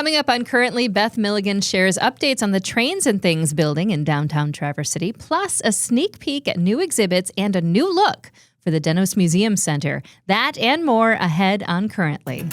Coming up on Currently, Beth Milligan shares updates on the Trains and Things building in downtown Traverse City, plus a sneak peek at new exhibits and a new look for the Dennos Museum Center. That and more ahead on Currently.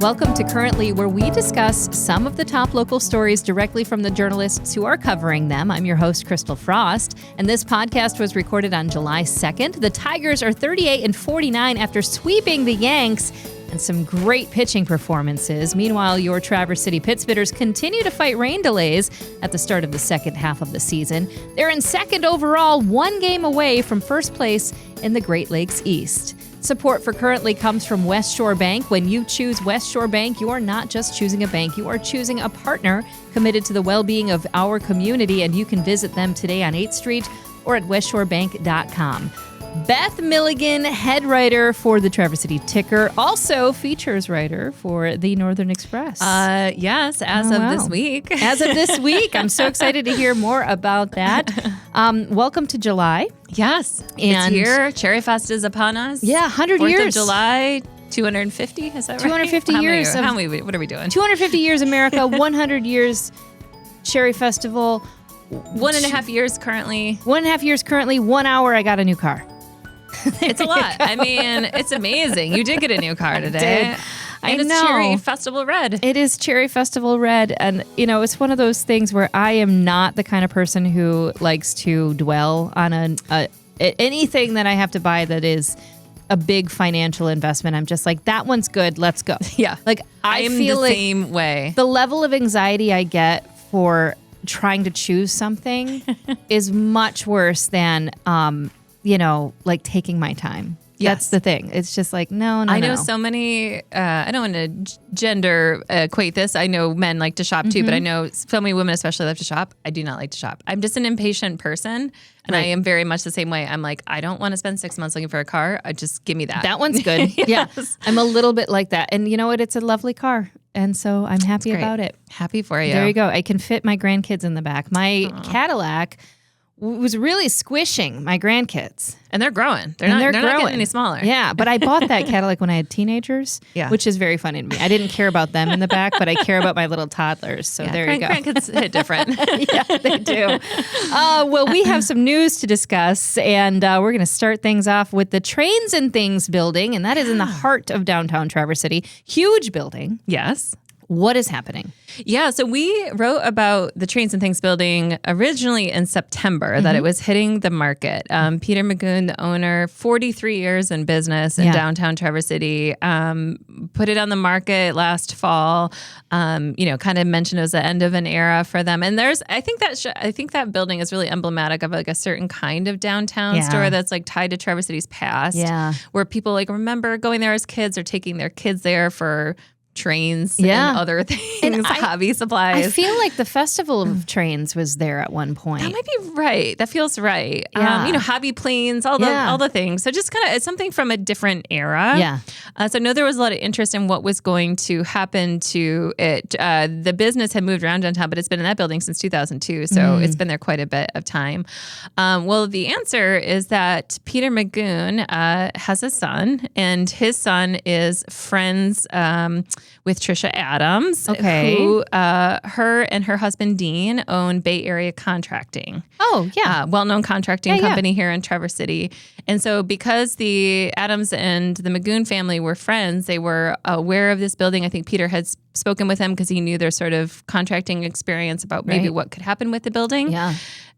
Welcome to Currently, where we discuss some of the top local stories directly from the journalists who are covering them. I'm your host, Crystal Frost, and this podcast was recorded on July 2nd. The Tigers are 38-49 after sweeping the Yanks, and some great pitching performances. Meanwhile, your Traverse City Pittsbitters continue to fight rain delays at the start of the second half of the season. They're in second overall, one game away from first place in the Great Lakes East. Support for Currently comes from West Shore Bank. When you choose West Shore Bank, you are not just choosing a bank, you are choosing a partner committed to the well-being of our community, and you can visit them today on 8th Street or at westshorebank.com. Beth Milligan, head writer for the Traverse City Ticker, also features writer for the Northern Express. Yes, as of this week. As of this week. I'm so excited to hear more about that. Welcome to July. Yes, And it's here. Cherry Fest is upon us. Yeah, 100 4th year of July, 250, is that right? 250 years. What are we doing? 250 years America, 100 years Cherry Festival. 1.5 years currently. 1.5 years currently, 1 hour I got a new car. It's a lot. I mean, it's amazing. You did get a new car today. I And it's know. Cherry Festival Red. It is Cherry Festival Red. And, you know, it's one of those things where I am not the kind of person who likes to dwell on anything that I have to buy that is a big financial investment. I'm just like, that one's good. Let's go. Yeah. Like, I feel the like same way. the level of anxiety I get for trying to choose something is much worse than, like taking my time. Yes. That's the thing. It's just like, no. I know so many, I don't want to gender equate this. I know men like to shop too, but I know so many women especially love to shop. I do not like to shop. I'm just an impatient person, and I am very much the same way. I'm like, I don't want to spend 6 months looking for a car. Just give me that. That one's good. Yes. Yeah. I'm a little bit like that. And you know what? It's a lovely car. And so I'm happy about it. Happy for you. There you go. I can fit my grandkids in the back. My Cadillac was really squishing my grandkids. And they're growing. They're not getting any smaller. Yeah, but I bought that Cadillac when I had teenagers, Yeah. which is very funny to me. I didn't care about them in the back, but I care about my little toddlers. So there you go. Grandkids hit different. Yeah, they do. Well, we have some news to discuss, and we're going to start things off with the Trains and Things building, and that is in the heart of downtown Traverse City. Huge building. Yes. What is happening? Yeah, so we wrote about the Trains and Things building originally in September, that it was hitting the market. Peter Magoon, the owner, 43 years in business in downtown Traverse City, put it on the market last fall. Kind of mentioned it was the end of an era for them. And I think that building is really emblematic of like a certain kind of downtown store that's like tied to Traverse City's past. Yeah, where people like remember going there as kids or taking their kids there for trains and other things, and hobby supplies. I feel like the Festival of Trains was there at one point. That might be right. That feels right. Yeah. Hobby planes, all the things. So just kind of, it's something from a different era. Yeah. So I know there was a lot of interest in what was going to happen to it. The business had moved around downtown, but it's been in that building since 2002. So it's been there quite a bit of time. Well, the answer is that Peter Magoon has a son, and his son is friends with Trisha Adams, who her and her husband Dean own Bay Area Contracting. Oh, yeah. Well-known contracting company here in Traverse City. And so because the Adams and the Magoon family were friends, they were aware of this building. I think Peter had spoken with him because he knew their sort of contracting experience about maybe what could happen with the building. Yeah.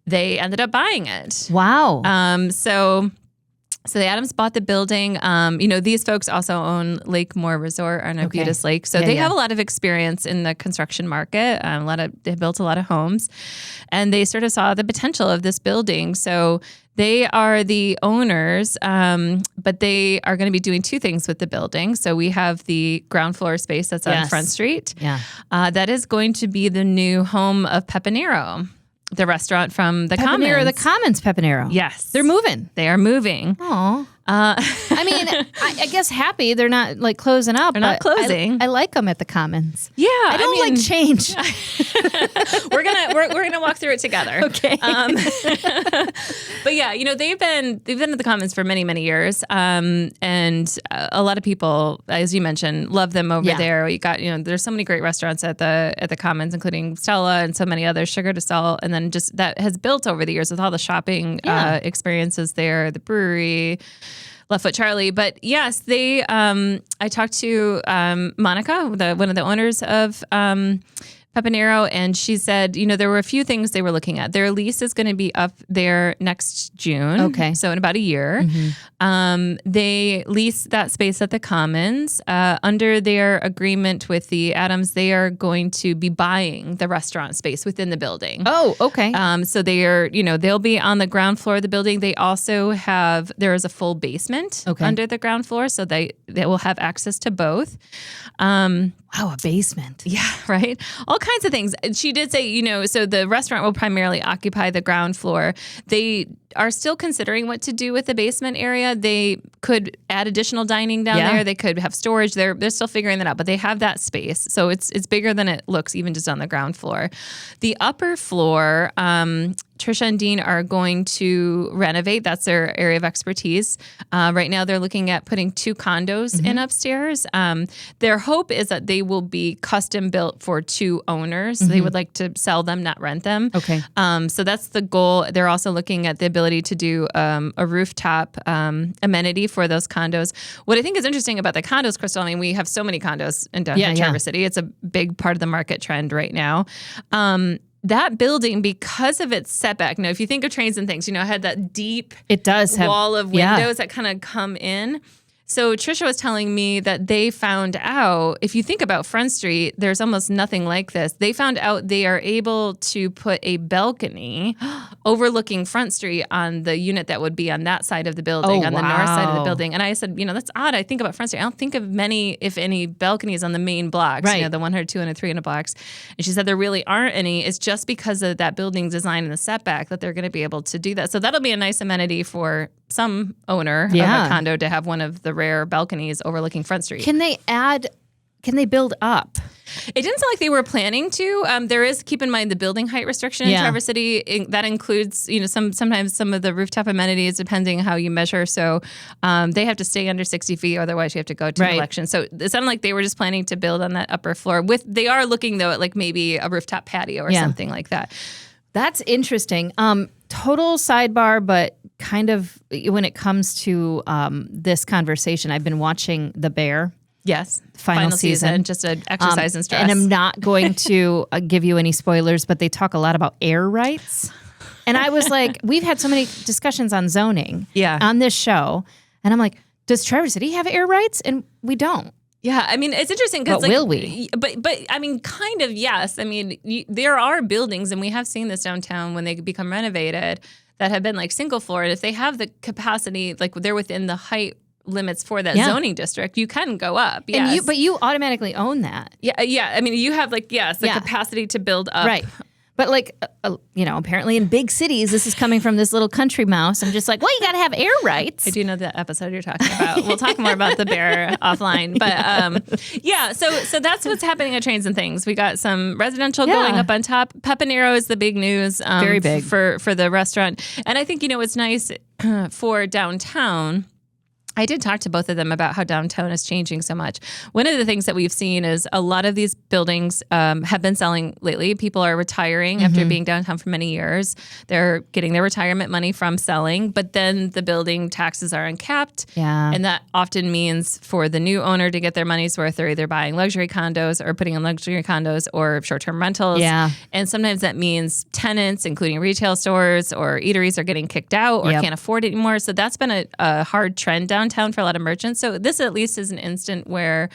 They ended up buying it. Wow. So the Adams bought the building. These folks also own Lake Moore Resort on Arbutus Lake. So they have a lot of experience in the construction market. They built a lot of homes, and they sort of saw the potential of this building. So they are the owners, but they are going to be doing two things with the building. So we have the ground floor space that's on Front Street. Yeah. That is going to be the new home of Pepinero, the restaurant from the Commons. The Commons Pepinero. Yes. They're moving. They are moving. Oh. I mean, I guess happy they're not like closing up. They're not closing. I like them at the Commons. Yeah, I don't like change. we're gonna walk through it together. Okay. But yeah, they've been at the Commons for many years, and a lot of people, as you mentioned, love them over there. You got there's so many great restaurants at the Commons, including Stella and so many others, Sugar to Salt, and then just that has built over the years with all the shopping experiences there, the brewery. Left Foot Charlie. But yes, they. I talked to Monica, one of the owners of Pepinero, and she said, there were a few things they were looking at. Their lease is going to be up there next June. Okay. So in about a year. Mm-hmm. They lease that space at the Commons. Under their agreement with the Adams, they are going to be buying the restaurant space within the building. Oh, okay. So they are, they'll be on the ground floor of the building. They also there is a full basement under the ground floor, so they will have access to both. Wow, a basement. Yeah, right. All kinds of things. She did say, so the restaurant will primarily occupy the ground floor. They are still considering what to do with the basement area. They could add additional dining down there. They could have storage. They're still figuring that out, but they have that space. So it's bigger than it looks, even just on the ground floor. The upper floor, Trisha and Dean are going to renovate. That's their area of expertise. Right now, they're looking at putting 2 condos in upstairs. Their hope is that they will be custom built for 2 owners. They would like to sell them, not rent them. Okay. So that's the goal. They're also looking at the ability to do a rooftop amenity for those condos. What I think is interesting about the condos, Christal, I mean, we have so many condos in downtown Traverse City. It's a big part of the market trend right now. That building, because of its setback, if you think of trains and things, it had that deep wall of windows that kind of come in. So Trisha was telling me that they found out, if you think about Front Street, there's almost nothing like this. They found out they are able to put a balcony overlooking Front Street on the unit that would be on that side of the building, on the north side of the building. And I said, that's odd. I think about Front Street. I don't think of many, if any, balconies on the main blocks, the 100, 200, 300 blocks. And she said there really aren't any. It's just because of that building design and the setback that they're going to be able to do that. So that'll be a nice amenity for some owner of a condo to have one of the rare balconies overlooking Front Street. Can they build up? It didn't sound like they were planning to. There is, keep in mind, the building height restriction in Traverse City. That includes, sometimes some of the rooftop amenities, depending how you measure. So they have to stay under 60 feet, otherwise you have to go to an election. So it sounded like they were just planning to build on that upper floor. They are looking, though, at like maybe a rooftop patio or something like that. That's interesting. Total sidebar, but kind of when it comes to this conversation, I've been watching The Bear. Yes. Final season. Just an exercise in stress. And I'm not going to give you any spoilers, but they talk a lot about air rights. And I was like, we've had so many discussions on zoning on this show. And I'm like, does Traverse City have air rights? And we don't. Yeah, I mean, it's interesting because, will we? But I mean, kind of, yes. I mean, there are buildings, and we have seen this downtown when they become renovated, that have been like single floor. And if they have the capacity, like they're within the height limits for that zoning district, you can go up. Yes. And but you automatically own that. Yeah. I mean, you have the capacity to build up. Right. But apparently in big cities, this is coming from this little country mouse. I'm just like, well, you got to have air rights. I do know the episode you're talking about. We'll talk more about The Bear offline. But so that's what's happening at Trains and Things. We got some residential going up on top. Pepinero is the big news. Very big. For the restaurant. And I think, it's nice for downtown. I did talk to both of them about how downtown is changing so much. One of the things that we've seen is a lot of these buildings have been selling lately. People are retiring after being downtown for many years. They're getting their retirement money from selling, but then the building taxes are uncapped. Yeah. And that often means for the new owner to get their money's worth, they're either buying luxury condos or putting in luxury condos or short-term rentals. Yeah. And sometimes that means tenants, including retail stores or eateries, are getting kicked out or can't afford it anymore. So that's been a hard trend downtown for a lot of merchants. So this at least is an instant where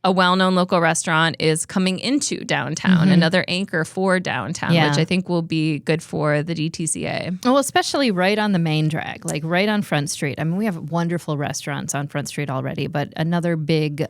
a well-known local restaurant is coming into downtown, another anchor for downtown, which I think will be good for the DTCA. Well, especially right on the main drag, like right on Front Street. I mean, we have wonderful restaurants on Front Street already, but another big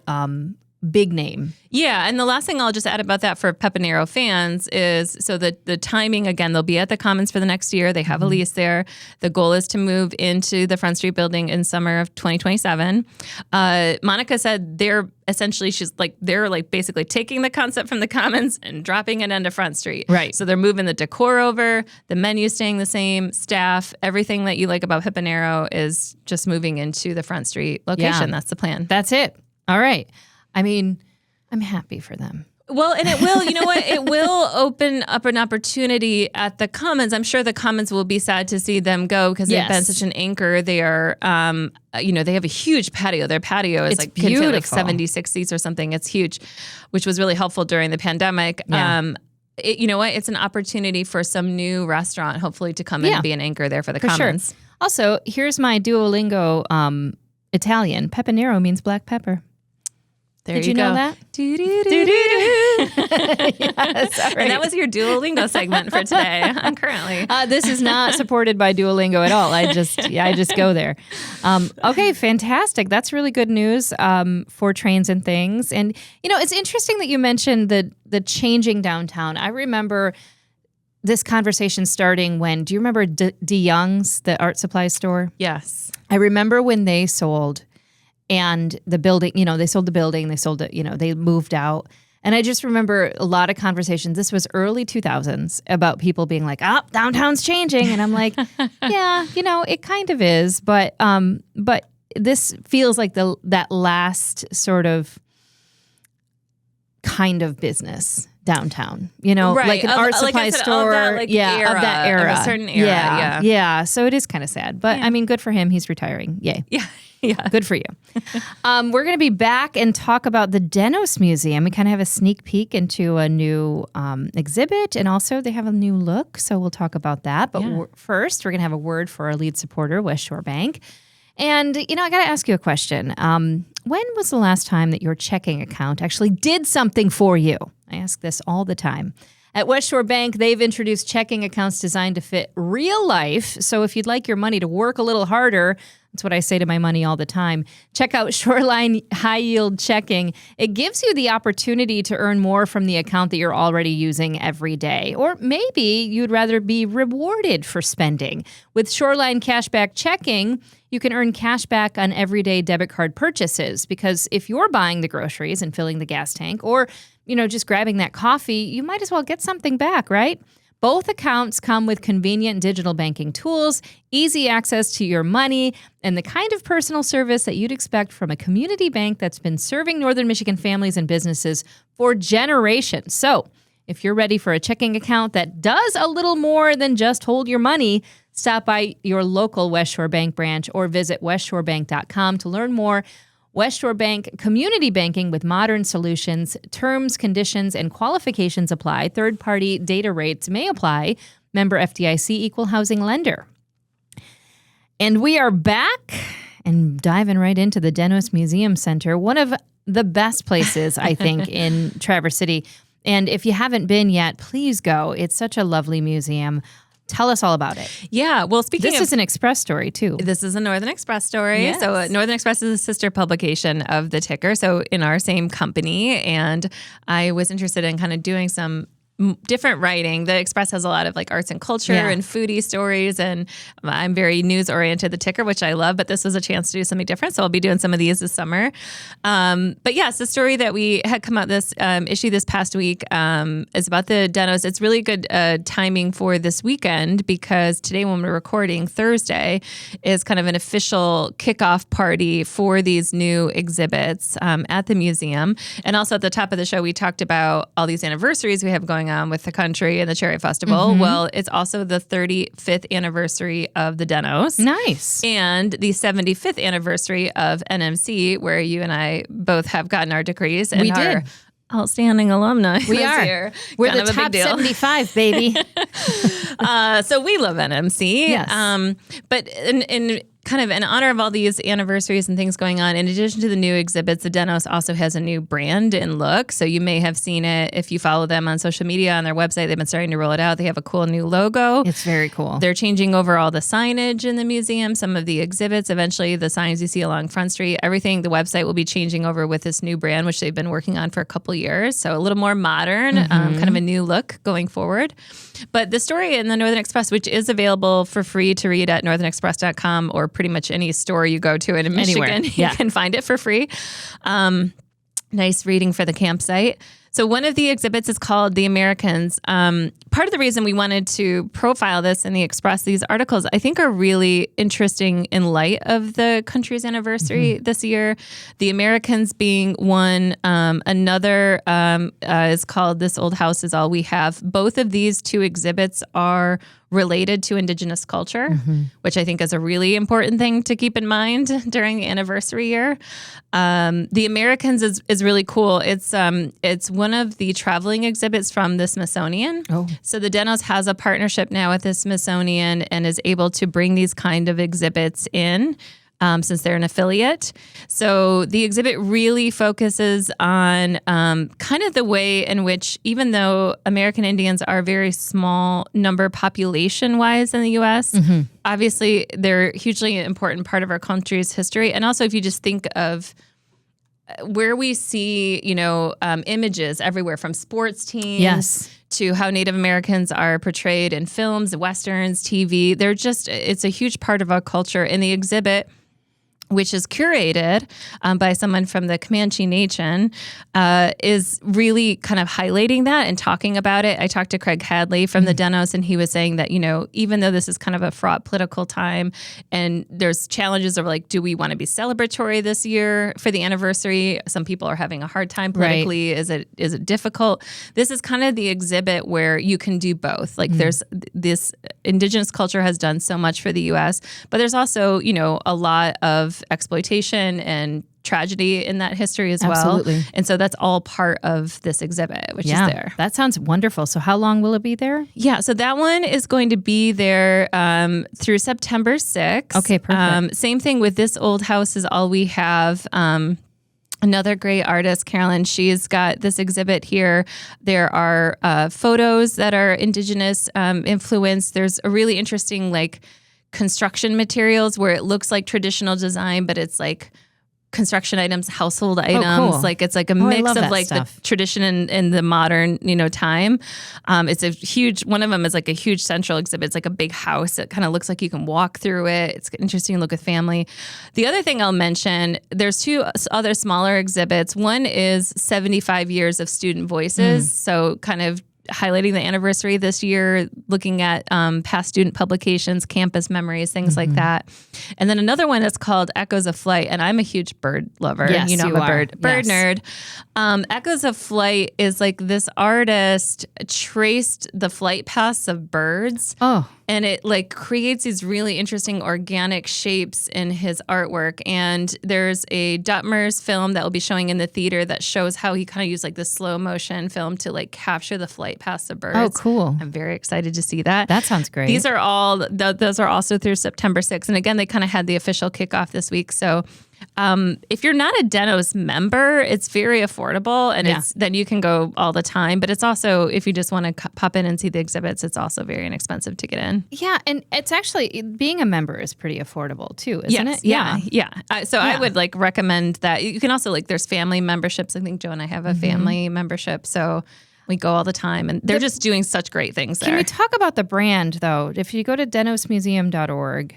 big name. Yeah, and the last thing I'll just add about that for Pepinero fans is, so the timing, again, they'll be at the Commons for the next year. They have a lease there. The goal is to move into the Front Street building in summer of 2027. Monica said they're basically taking the concept from the Commons and dropping it into Front Street. Right. So they're moving the decor over, the menu staying the same, staff, everything that you like about Pepinero is just moving into the Front Street location. Yeah. That's the plan. That's it. All right. I mean, I'm happy for them. Well, and it will, you know what? It will open up an opportunity at the Commons. I'm sure the Commons will be sad to see them go because they've been such an anchor. They are, they have a huge patio. Their patio is It's can fit like beautiful. 76 seats or something. It's huge, which was really helpful during the pandemic. Yeah. You know what? It's an opportunity for some new restaurant, hopefully, to come in and be an anchor there for the Commons. Sure. Also, here's my Duolingo Italian. Pepinero means black pepper. There Did you go. know that? Yes, all right. And that was your Duolingo segment for today. Currently, this is not supported by Duolingo at all. I just go there. Okay, fantastic. That's really good news for trains and things. And it's interesting that you mentioned the changing downtown. I remember this conversation starting when. Do you remember De Young's, the art supply store? yes. I remember when they sold. And the building, they sold the building, they sold it, they moved out. And I just remember a lot of conversations. This was early 2000s about people being like, downtown's changing. And I'm like, yeah, it kind of is. But this feels like that last sort of kind of business downtown, right. like an art supply store. Of that era. Of a certain era. Yeah. So it is kind of sad. But I mean, good for him. He's retiring. Yay. Yeah. Yeah. Good for you. We're going to be back and talk about the Dennos Museum. We kind of have a sneak peek into a new exhibit, and also they have a new look, so we'll talk about that. But first, we're going to have a word for our lead supporter, West Shore Bank. And, I got to ask you a question. When was the last time that your checking account actually did something for you? I ask this all the time. At West Shore Bank, they've introduced checking accounts designed to fit real life. So if you'd like your money to work a little harder, that's what I say to my money all the time. Check out Shoreline High Yield Checking. It gives you the opportunity to earn more from the account that you're already using every day. Or maybe you'd rather be rewarded for spending. With Shoreline Cashback Checking, you can earn cash back on everyday debit card purchases, because if you're buying the groceries and filling the gas tank, or just grabbing that coffee, you might as well get something back, right? Both accounts come with convenient digital banking tools, easy access to your money, and the kind of personal service that you'd expect from a community bank that's been serving Northern Michigan families and businesses for generations. So, if you're ready for a checking account that does a little more than just hold your money, stop by your local West Shore Bank branch or visit westshorebank.com to learn more. West Shore Bank, community banking with modern solutions. Terms, conditions, and qualifications apply. Third-party data rates may apply. Member FDIC, equal housing lender. And we are back and diving right into the Dennos Museum Center, one of the best places, I think, in Traverse City. And if you haven't been yet, please go. It's such a lovely museum. Tell us all about it. Yeah. Well, This is an Express story, too. This is a Northern Express story. Yes. So Northern Express is a sister publication of The Ticker, so in our same company. And I was interested in kind of doing some different writing. The Express has a lot of like arts and culture and foodie stories, and I'm very news oriented. The Ticker, which I love, but this was a chance to do something different. So I'll be doing some of these this summer. But yes, the story that we had come out this issue this past week is about the Dennos. It's really good timing for this weekend, because today, when we're recording, Thursday, is kind of an official kickoff party for these new exhibits at the museum. And also at the top of the show, we talked about all these anniversaries we have going on with the country and the Chariot Festival. Mm-hmm. Well, it's also the 35th anniversary of the Dennos. Nice. And the 75th anniversary of NMC, where you and I both have gotten our degrees. And we did. Outstanding alumni. We are. Year. We're kind the top 75, baby. So we love NMC. Yes. But in kind of in honor of all these anniversaries and things going on, in addition to the new exhibits, the Dennos also has a new brand and look. So you may have seen it if you follow them on social media, on their website. They've been starting to roll it out. They have a cool new logo. It's very cool. They're changing over all the signage in the museum, some of the exhibits, eventually the signs you see along Front Street, everything. The website will be changing over with this new brand, which they've been working on for a couple of years. So a little more modern, kind of a new look going forward. But the story in the Northern Express, which is available for free to read at northernexpress.com or pretty much any store you go to in Michigan, you can find it for free. Nice reading for the campsite. So one of the exhibits is called The Americans. Part of the reason we wanted to profile this in the Express, these articles, I think are really interesting in light of the country's anniversary this year. The Americans being one. Another is called This Old House Is All We Have. Both of these two exhibits are related to Indigenous culture, which I think is a really important thing to keep in mind during the anniversary year. The Americans is really cool. It's one of the traveling exhibits from the Smithsonian. Oh. So the Dennos has a partnership now with the Smithsonian and is able to bring these kind of exhibits in. Since they're an affiliate. So the exhibit really focuses on kind of the way in which, even though American Indians are a very small number population-wise in the U.S., obviously they're a hugely important part of our country's history. And also if you just think of where we see, images everywhere from sports teams to how Native Americans are portrayed in films, westerns, TV, it's a huge part of our culture. In the exhibit, which is curated by someone from the Comanche Nation, is really kind of highlighting that and talking about it. I talked to Craig Hadley from the Dennos, and he was saying that, even though this is kind of a fraught political time and there's challenges of like, do we want to be celebratory this year for the anniversary? Some people are having a hard time politically. Right. Is it difficult? This is kind of the exhibit where you can do both. Like there's this Indigenous culture has done so much for the U.S., but there's also, a lot of exploitation and tragedy in that history as well. Absolutely. And so that's all part of this exhibit, which is there. That sounds wonderful. So how long will it be there? Yeah, so that one is going to be there through September 6th. Okay, perfect. Same thing with This Old House Is All We Have. Another great artist, Carolyn, she's got this exhibit here. There are photos that are Indigenous influenced. There's a really interesting construction materials where it looks like traditional design, but it's like construction items, household items. Cool. It's like a mix of the tradition and the modern, time. It's a huge, one of them is like a huge central exhibit. It's like a big house. It kind of looks like you can walk through it. It's interesting to look with family. The other thing I'll mention, there's two other smaller exhibits. One is 75 years of student voices. So kind of highlighting the anniversary this year, looking at past student publications, campus memories, things like that. And then another one is called Echoes of Flight. And I'm a huge bird lover. Yes, I'm a bird nerd. Echoes of Flight is like this artist traced the flight paths of birds. Oh. And it creates these really interesting organic shapes in his artwork. And there's a Duttmer's film that will be showing in the theater that shows how he kind of used the slow motion film to capture the flight paths of birds. Oh, cool. I'm very excited to see that. That sounds great. These are all, those are also through September 6th. And again, they kind of had the official kickoff this week. So if you're not a Dennos member, it's very affordable and then you can go all the time. But it's also, if you just want to pop in and see the exhibits, it's also very inexpensive to get in. Yeah. And it's actually, being a member is pretty affordable too, isn't it? Yeah. I would recommend that. You can also there's family memberships. I think Joe and I have a family membership. So we go all the time and they're just doing such great things there. Can we talk about the brand though? If you go to dennosmuseum.org,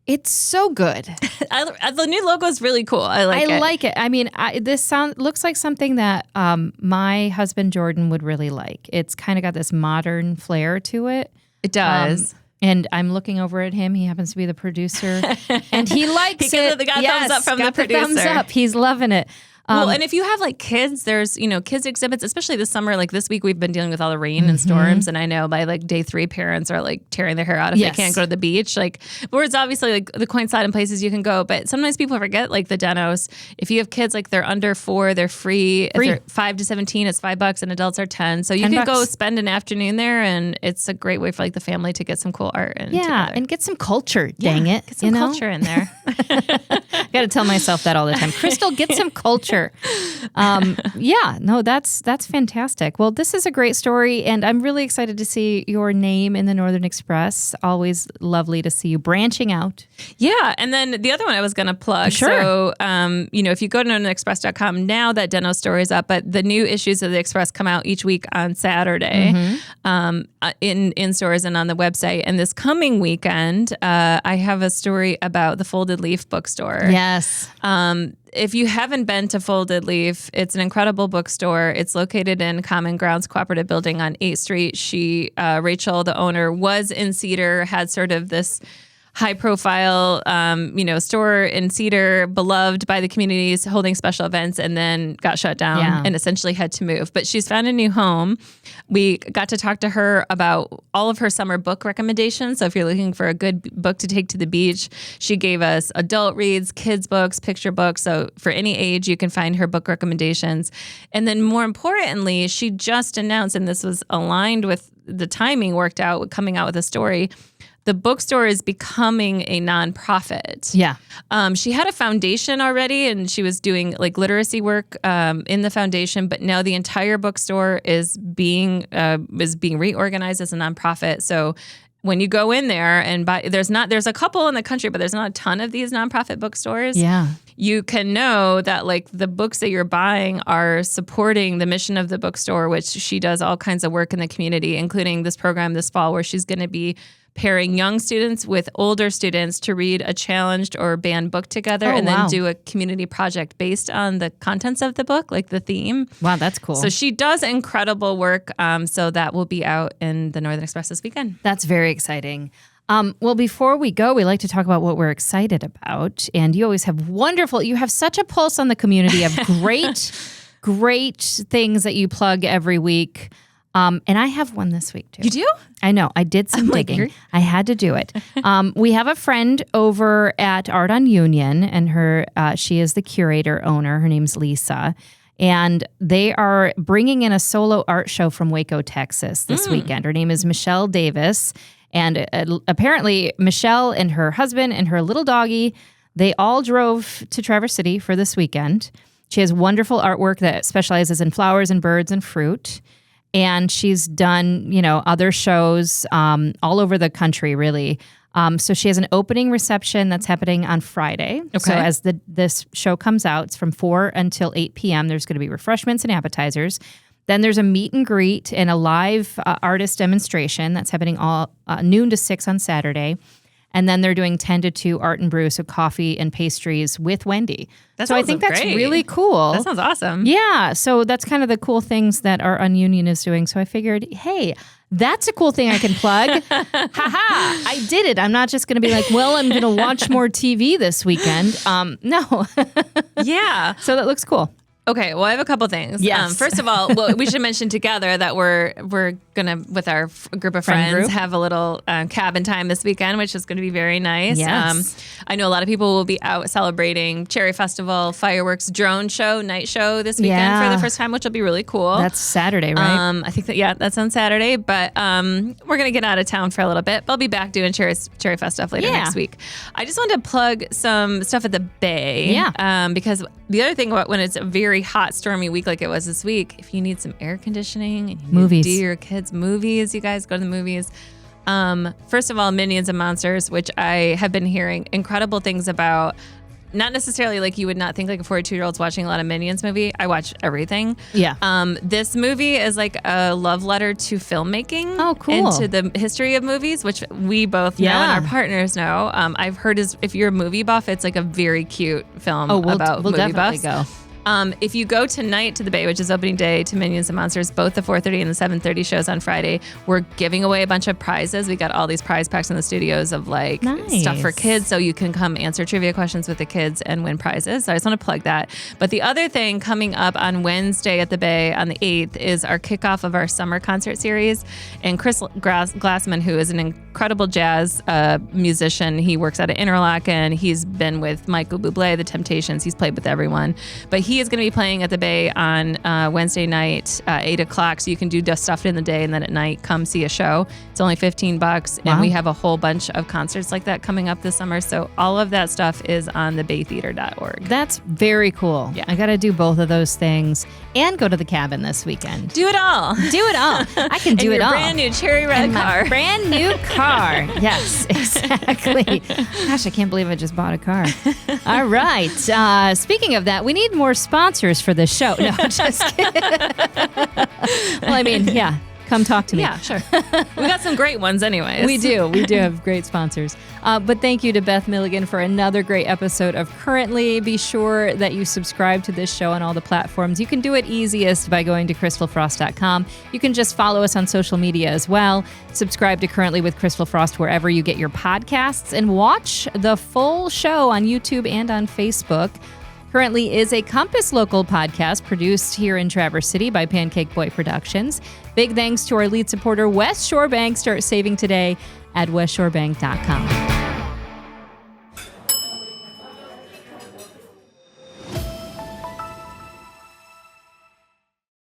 it's so good. The new logo is really cool. I like it. I mean, this looks like something that my husband Jordan would really like. It's kind of got this modern flair to it. It does. And I'm looking over at him. He happens to be the producer, and he likes it. He got thumbs up from the producer. Thumbs up. He's loving it. Well, and if you have like kids, there's, kids exhibits, especially this summer. Like this week, we've been dealing with all the rain and storms. And I know by like day 3, parents are like tearing their hair out if they can't go to the beach. Like, where it's obviously like the coin slide and places you can go. But sometimes people forget like the Dennos. If you have kids, like they're under 4, they're free. If they're 5 to 17, it's $5 and adults are 10. So you can go spend an afternoon there, and it's a great way for like the family to get some cool art. And and get some culture. Dang it. Get some culture in there. Got to tell myself that all the time. Christal, get some culture. That's fantastic. Well, this is a great story, and I'm really excited to see your name in the Northern Express. Always lovely to see you branching out. Yeah, and then the other one I was going to plug. Sure. So, if you go to northernexpress.com, now that Dennos story is up, but the new issues of the Express come out each week on Saturday in stores and on the website. And this coming weekend, I have a story about the Folded Leaf Bookstore. Yes. If you haven't been to Folded Leaf, it's an incredible bookstore. It's located in Common Grounds Cooperative Building on 8th Street. Rachel, the owner, was in Cedar, had sort of this high-profile, store in Cedar, beloved by the communities, holding special events, and then got shut down and essentially had to move. But she's found a new home. We got to talk to her about all of her summer book recommendations. So if you're looking for a good book to take to the beach, she gave us adult reads, kids books, picture books. So for any age, you can find her book recommendations. And then more importantly, she just announced, and this was aligned with the timing worked out with coming out with a story, the bookstore is becoming a nonprofit. Yeah. She had a foundation already, and she was doing like literacy work in the foundation. But now the entire bookstore is being reorganized as a nonprofit. So when you go in there and buy, there's a couple in the country, but there's not a ton of these nonprofit bookstores. Yeah. You can know that like the books that you're buying are supporting the mission of the bookstore, which she does all kinds of work in the community, including this program this fall where she's going to be pairing young students with older students to read a challenged or banned book together then do a community project based on the contents of the book, like the theme. Wow, that's cool. So she does incredible work. So that will be out in the Northern Express this weekend. That's very exciting. Well, before we go, we like to talk about what we're excited about. And you always have you have such a pulse on the community of great things that you plug every week. And I have one this week, too. You do? I know. I did some digging. I had to do it. We have a friend over at Art on Union, and she is the curator owner. Her name's Lisa. And they are bringing in a solo art show from Waco, Texas this weekend. Her name is Michelle Davis. And apparently, Michelle and her husband and her little doggy, they all drove to Traverse City for this weekend. She has wonderful artwork that specializes in flowers and birds and fruit. And she's done, other shows all over the country, really. So she has an opening reception that's happening on Friday. Okay. So as this show comes out, it's from 4 until 8 p.m. There's going to be refreshments and appetizers. Then there's a meet and greet and a live artist demonstration that's happening all noon to 6 on Saturday. And then they're doing 10 to 2 art and brew, so coffee and pastries with Wendy. So I think that's really cool. That sounds awesome. Yeah. So that's kind of the cool things that Art on Union is doing. So I figured, hey, that's a cool thing I can plug. Ha-ha, I did it. I'm not just going to be like, well, I'm going to watch more TV this weekend. No. Yeah. So that looks cool. Okay, well, I have a couple things. Yes. First of all, we should mention together that we're gonna, with our group of friends, have a little cabin time this weekend, which is gonna be very nice. Yes. I know a lot of people will be out celebrating Cherry Festival, fireworks, drone show, night show this weekend for the first time, which will be really cool. That's Saturday, right? I think that's on Saturday, but we're gonna get out of town for a little bit. But I'll be back doing Cherry Fest stuff later next week. I just wanted to plug some stuff at the Bay. Yeah. Because the other thing about when it's a very hot, stormy week like it was this week, if you need some air conditioning and you need to do your kids' movies, you guys go to the movies. First of all, Minions and Monsters, which I have been hearing incredible things about. Not necessarily like you would not think like a 42-year-old's watching a lot of Minions movie. I watch everything. Yeah. This movie is like a love letter to filmmaking. Oh, cool. And to the history of movies, which we both know and our partners know. I've heard if you're a movie buff, it's like a very cute film about we'll movie definitely buffs. go. If you go tonight to the Bay, which is opening day to Minions and Monsters, both the 4:30 and the 7:30 shows on Friday, we're giving away a bunch of prizes. We got all these prize packs in the studios of like stuff for kids, so you can come answer trivia questions with the kids and win prizes. So I just want to plug that. But the other thing coming up on Wednesday at the Bay on the 8th is our kickoff of our summer concert series. And Chris Glassman, who is an incredible jazz musician, he works out of Interlaken. He's been with Michael Bublé, The Temptations. He's played with everyone. But he is going to be playing at the Bay on Wednesday night, 8 o'clock. So you can do just stuff in the day, and then at night come see a show. It's only $15, and we have a whole bunch of concerts like that coming up this summer. So all of that stuff is on thebaytheater.org. That's very cool. Yeah. I got to do both of those things and go to the cabin this weekend. Do it all. Do it all. I can do it all. Brand new cherry red car. Brand new car. Yes, exactly. Gosh, I can't believe I just bought a car. All right. Speaking of that, we need more sponsors for this show. No, just kidding. Well, I mean, yeah. Come talk to me. Yeah, sure. We got some great ones anyways. We do. We do have great sponsors. But thank you to Beth Milligan for another great episode of Currently. Be sure that you subscribe to this show on all the platforms. You can do it easiest by going to crystalfrost.com. You can just follow us on social media as well. Subscribe to Currently with Crystal Frost wherever you get your podcasts, and watch the full show on YouTube and on Facebook. Currently is a Compass Local podcast produced here in Traverse City by Pancake Boy Productions. Big thanks to our lead supporter, West Shore Bank. Start saving today at westshorebank.com.